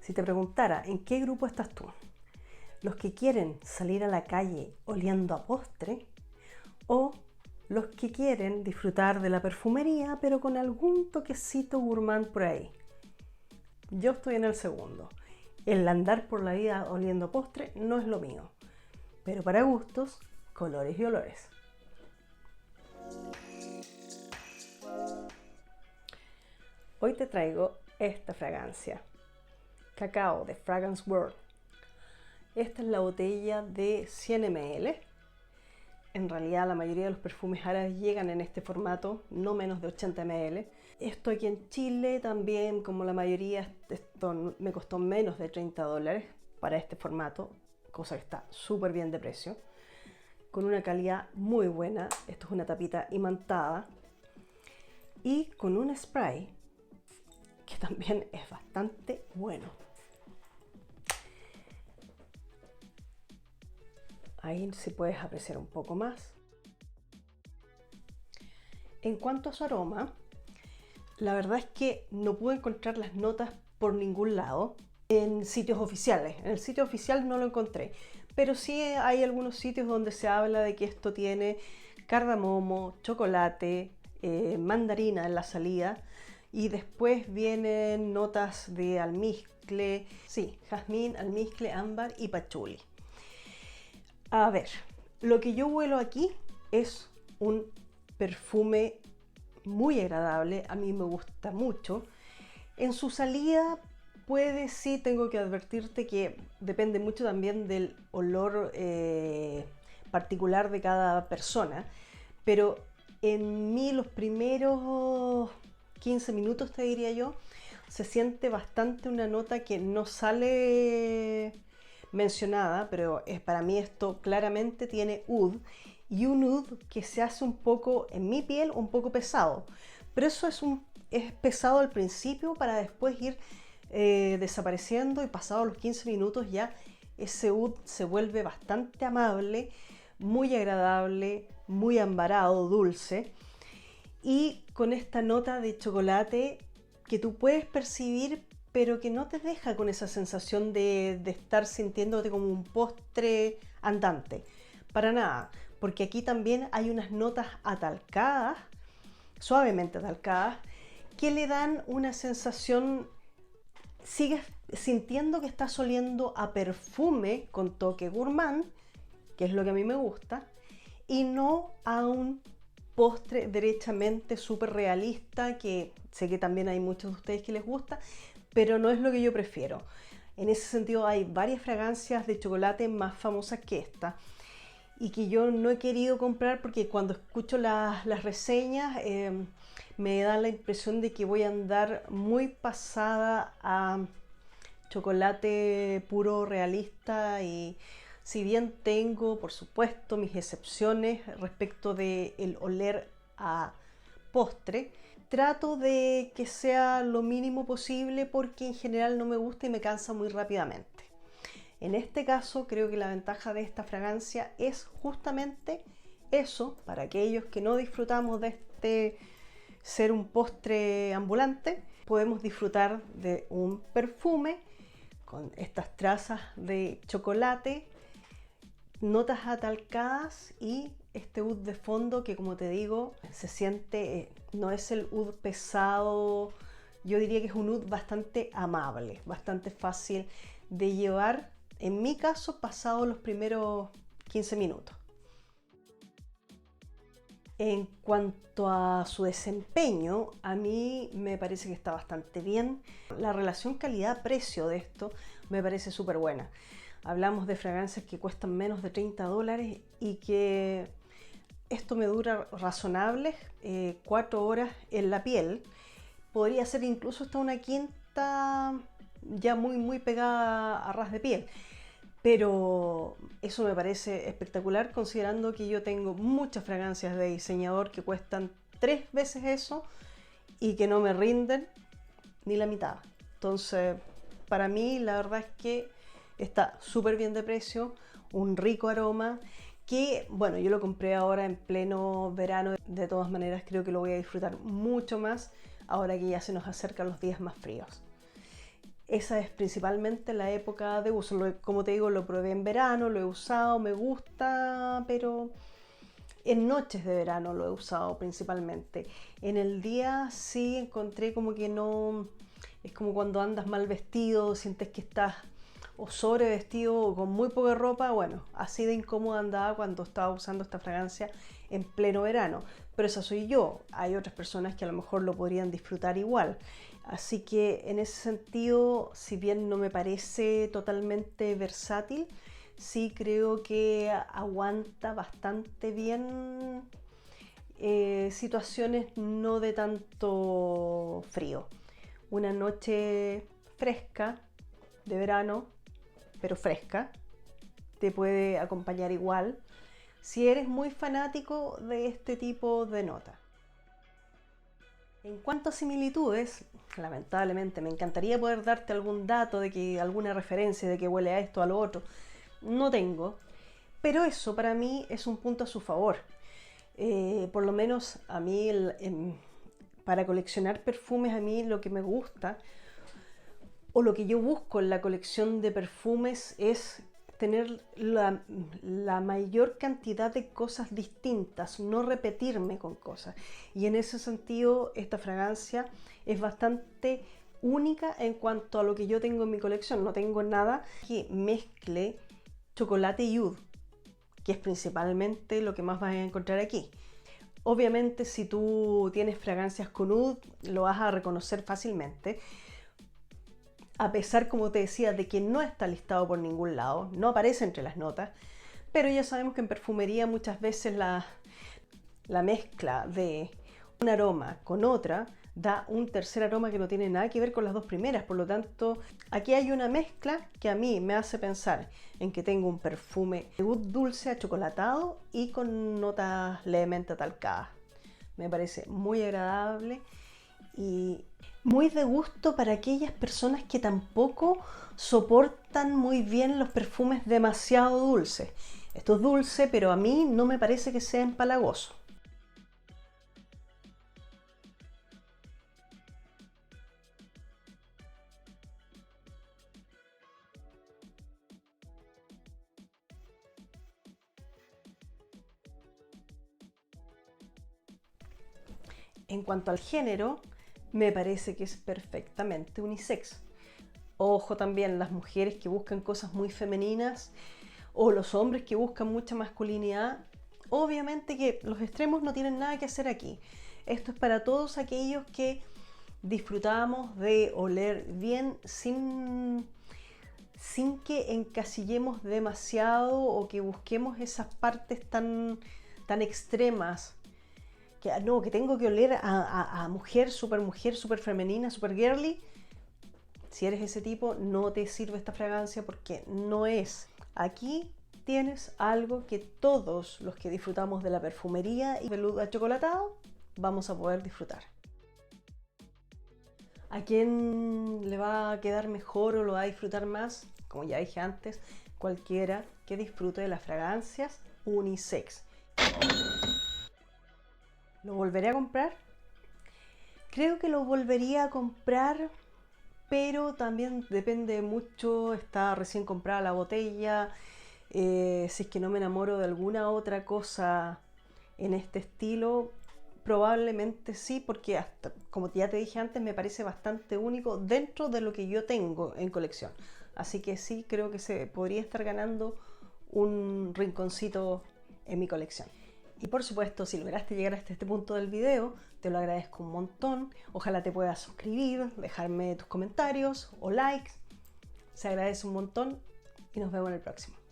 Si te preguntara, ¿en qué grupo estás tú? ¿Los que quieren salir a la calle oliendo a postre? ¿O los que quieren disfrutar de la perfumería pero con algún toquecito gourmand por ahí? Yo estoy en el segundo. El andar por la vida oliendo postre no es lo mío. Pero para gustos, colores y olores. Hoy te traigo esta fragancia. Cacao de Fragrance World. Esta es la botella de 100 ml. En realidad la mayoría de los perfumes árabes llegan en este formato, no menos de 80 ml. Esto aquí en Chile también, como la mayoría, esto me costó menos de $30 para este formato, cosa que está súper bien de precio, con una calidad muy buena. Esto es una tapita imantada y con un spray que también es bastante bueno. Ahí sí puedes apreciar un poco más. En cuanto a su aroma, la verdad es que no pude encontrar las notas por ningún lado en sitios oficiales. En el sitio oficial no lo encontré, pero sí hay algunos sitios donde se habla de que esto tiene cardamomo, chocolate, mandarina en la salida, y después vienen notas de almizcle, sí, jazmín, almizcle, ámbar y pachuli. A ver, lo que yo huelo aquí es un perfume muy agradable, a mí me gusta mucho. En su salida puede, sí, tengo que advertirte que depende mucho también del olor particular de cada persona, pero en mí los primeros 15 minutos, te diría yo, se siente bastante una nota que no sale mencionada, pero para mí esto claramente tiene oud, y un oud que se hace un poco, en mi piel, un poco pesado, pero eso es pesado al principio para después ir desapareciendo, y pasados los 15 minutos ya ese oud se vuelve bastante amable, muy agradable, muy ambarado, dulce, y con esta nota de chocolate que tú puedes percibir, pero que no te deja con esa sensación de estar sintiéndote como un postre andante. Para nada, porque aquí también hay unas notas atalcadas, suavemente atalcadas, que le dan una sensación, sigues sintiendo que estás oliendo a perfume con toque gourmand, que es lo que a mí me gusta, y no a un postre derechamente súper realista, que sé que también hay muchos de ustedes que les gusta, pero no es lo que yo prefiero. En ese sentido hay varias fragancias de chocolate más famosas que esta y que yo no he querido comprar porque cuando escucho las reseñas me da la impresión de que voy a andar muy pasada a chocolate puro realista, y si bien tengo por supuesto mis excepciones respecto del oler a postre, trato de que sea lo mínimo posible porque en general no me gusta y me cansa muy rápidamente. En este caso creo que la ventaja de esta fragancia es justamente eso, para aquellos que no disfrutamos de este ser un postre ambulante, podemos disfrutar de un perfume con estas trazas de chocolate, notas atalcadas y este oud de fondo que, como te digo, se siente, no es el oud pesado, yo diría que es un oud bastante amable, bastante fácil de llevar, en mi caso, pasado los primeros 15 minutos. En cuanto a su desempeño, a mí me parece que está bastante bien. La relación calidad-precio de esto me parece súper buena. Hablamos de fragancias que cuestan menos de $30 y que esto me dura razonables 4 horas en la piel. Podría ser incluso hasta una quinta ya muy pegada a ras de piel. Pero eso me parece espectacular, considerando que yo tengo muchas fragancias de diseñador que cuestan 3 veces eso y que no me rinden ni la mitad. Entonces, para mí la verdad es que está súper bien de precio, un rico aroma que, bueno, yo lo compré ahora en pleno verano. De todas maneras creo que lo voy a disfrutar mucho más ahora que ya se nos acercan los días más fríos. esa es principalmente la época de uso. Como te digo, lo probé en verano, lo he usado, me gusta, pero en noches de verano lo he usado principalmente. En el día sí encontré como que no, es como cuando andas mal vestido, sientes que estás o sobre vestido o con muy poca ropa. Bueno, así de incómoda andaba cuando estaba usando esta fragancia en pleno verano. Pero esa soy yo. Hay otras personas que a lo mejor lo podrían disfrutar igual. Así que en ese sentido, si bien no me parece totalmente versátil, sí creo que aguanta bastante bien situaciones no de tanto frío. Una noche fresca de verano, pero fresca, te puede acompañar igual si eres muy fanático de este tipo de nota. En cuanto a similitudes, lamentablemente me encantaría poder darte algún dato de que alguna referencia de que huele a esto, a lo otro. No tengo, pero eso para mí es un punto a su favor. Por lo menos a mí, para coleccionar perfumes, a mí lo que me gusta o lo que yo busco en la colección de perfumes es tener la mayor cantidad de cosas distintas, no repetirme con cosas. Y en ese sentido, esta fragancia es bastante única en cuanto a lo que yo tengo en mi colección. No tengo nada que mezcle chocolate y oud, que es principalmente lo que más vas a encontrar aquí. Obviamente, si tú tienes fragancias con oud, lo vas a reconocer fácilmente. A pesar, como te decía, de que no está listado por ningún lado, no aparece entre las notas, pero ya sabemos que en perfumería muchas veces la mezcla de un aroma con otra da un tercer aroma que no tiene nada que ver con las dos primeras. Por lo tanto, aquí hay una mezcla que a mí me hace pensar en que tengo un perfume de oud dulce achocolatado y con notas levemente atalcadas. Me parece muy agradable y muy de gusto para aquellas personas que tampoco soportan muy bien los perfumes demasiado dulces. Esto es dulce, pero a mí no me parece que sea empalagoso. En cuanto al género, me parece que es perfectamente unisex. Ojo también, las mujeres que buscan cosas muy femeninas o los hombres que buscan mucha masculinidad, obviamente que los extremos no tienen nada que hacer aquí. Esto es para todos aquellos que disfrutamos de oler bien sin que encasillemos demasiado o que busquemos esas partes tan extremas. Que no, que tengo que oler a mujer, super femenina, super girly. Si eres ese tipo, no te sirve esta fragancia porque no es. Aquí tienes algo que todos los que disfrutamos de la perfumería y veludo achocolatado vamos a poder disfrutar. ¿A quién le va a quedar mejor o lo va a disfrutar más? Como ya dije antes, cualquiera que disfrute de las fragancias unisex. ¿Lo volveré a comprar? Creo que lo volvería a comprar, pero también depende mucho, está recién comprada la botella, si es que no me enamoro de alguna otra cosa en este estilo, probablemente sí, porque hasta, como ya te dije antes, me parece bastante único dentro de lo que yo tengo en colección. Así que sí, creo que se podría estar ganando un rinconcito en mi colección. Y por supuesto, si lograste llegar hasta este punto del video, te lo agradezco un montón. Ojalá te puedas suscribir, dejarme tus comentarios o likes. Se agradece un montón y nos vemos en el próximo.